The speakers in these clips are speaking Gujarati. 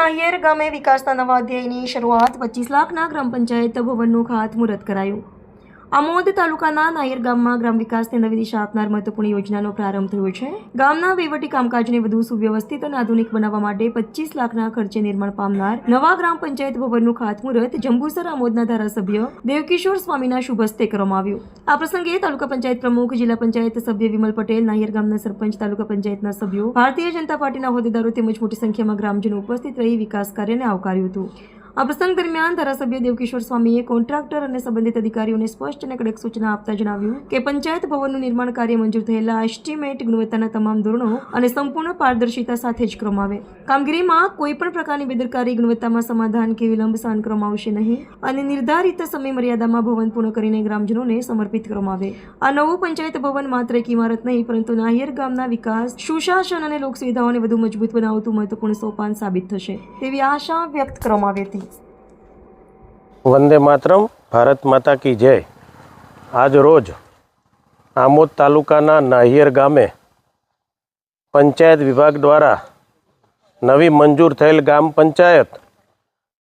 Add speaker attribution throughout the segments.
Speaker 1: નાહિયેર ગામે વિકાસના નવા અધ્યાયની શરૂઆત 25 લાખના ગ્રામ પંચાયત ભવનનું ખાતમુહૂર્ત કરાયું। આમોદ તાલુકાના નાહિયેર ગામમાં ગ્રામ વિકાસને નવી દિશા આપનાર મહત્વપૂર્ણ યોજનાનો પ્રારંભ થયો છે। ગામના વહીવટી કામકાજને વધુ સુવ્યવસ્થિત અને આધુનિક બનાવવા માટે 25 લાખના ખર્ચે નિર્માણ પામનાર નવા ગ્રામ પંચાયત ભવનનું ખાતમુહૂર્ત જંબુસર આમોદના ધારાસભ્ય દેવકિશોર સ્વામીના શુભ હસ્તે કરવામાં આવ્યું। આ પ્રસંગે તાલુકા પંચાયત પ્રમુખ, જિલ્લા પંચાયત સભ્ય વિમલ પટેલ, નાહિયેર ગામના સરપંચ, તાલુકા પંચાયતના સભ્યો, ભારતીય જનતા પાર્ટીના હોદ્દેદારો તેમજ મોટી સંખ્યામાં ગ્રામજનો ઉપસ્થિત રહી વિકાસ કાર્યને આવકાર્યું હતું। આ પ્રસંગ દરમિયાન ધારાસભ્ય દેવકિશોર સ્વામીએ કોન્ટ્રાક્ટર અને સંબંધિત અધિકારીઓને સ્પષ્ટ અને કડક સૂચના આપતા જણાવ્યું કે પંચાયત ભવનનું નિર્માણ કાર્ય મંજૂર થયેલા એસ્ટિમેટ ગુણવત્તાના તમામ ધોરણો અને સંપૂર્ણ પારદર્શિતા સાથે જ કરવામાં આવે। કામગીરીમાં કોઈપણ પ્રકારની બેદરકારી, ગુણવત્તામાં સમાધાન કે વિલંબ સહન કરવામાં આવશે નહીં અને નિર્ધારિત સમય મર્યાદામાં ભવન પૂર્ણ કરીને ગ્રામજનોને સમર્પિત કરવામાં આવે। આ નવું પંચાયત ભવન માત્ર એક ઇમારત નહીં, પરંતુ નાહિયેર ગામના વિકાસ, સુશાસન અને લોક સુવિધાઓને વધુ મજબૂત બનાવતું મહત્વપૂર્ણ સોપાન સાબિત થશે તેવી આશા વ્યક્ત કરવામાં આવી હતી।
Speaker 2: वंदे मातरम, भारत माता की जय। आज रोज आमोद तालुकाना नाहिયેર गामे पंचायत विभाग द्वारा नवी मंजूर थयेल गाम पंचायत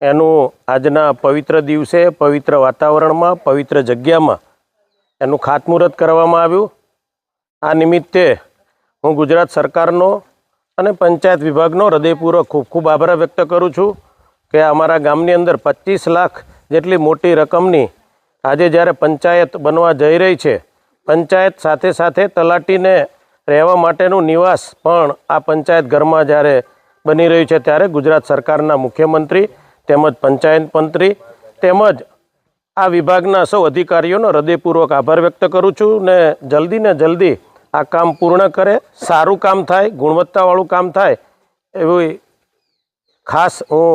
Speaker 2: एनु आजना पवित्र दिवसे पवित्र वातावरण में पवित्र जग्या में एनु खातमुहूर्त करवामां आव्युं। आ निमित्ते हूँ गुजरात सरकारनो अने पंचायत विभागनो हृदयपूर्वक खूब खूब आभार व्यक्त करूँ छूँ कि अमारा गामनी अंदर 25 लाख जेटली मोटी रकमनी आज ज्यारे पंचायत बनवा जई रही है, पंचायत साथे साथे तलाटीने रहेवा माटेनुं निवास पण आ पंचायत घर में ज्यारे बनी रही है त्यारे गुजरात सरकारना मुख्यमंत्री तेमज पंचायत मंत्री तेमज आ विभागना सौ अधिकारीओनो हृदयपूर्वक आभार व्यक्त करूँ छूं ने जल्दी आ काम पूर्ण करे, सारूं काम थाय, गुणवत्तावाळुं काम थाय एवी खास हूँ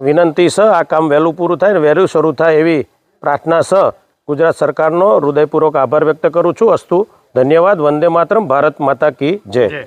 Speaker 2: विनंती स आ काम वहेलू पूरुं थाय, वहेलू शरू थाय एवी प्रार्थना स गुजरात सरकारनो हृदयपूर्वक आभार व्यक्त करूँ छूं। अस्तु, धन्यवाद। वंदे मातरम, भारत माता की जय।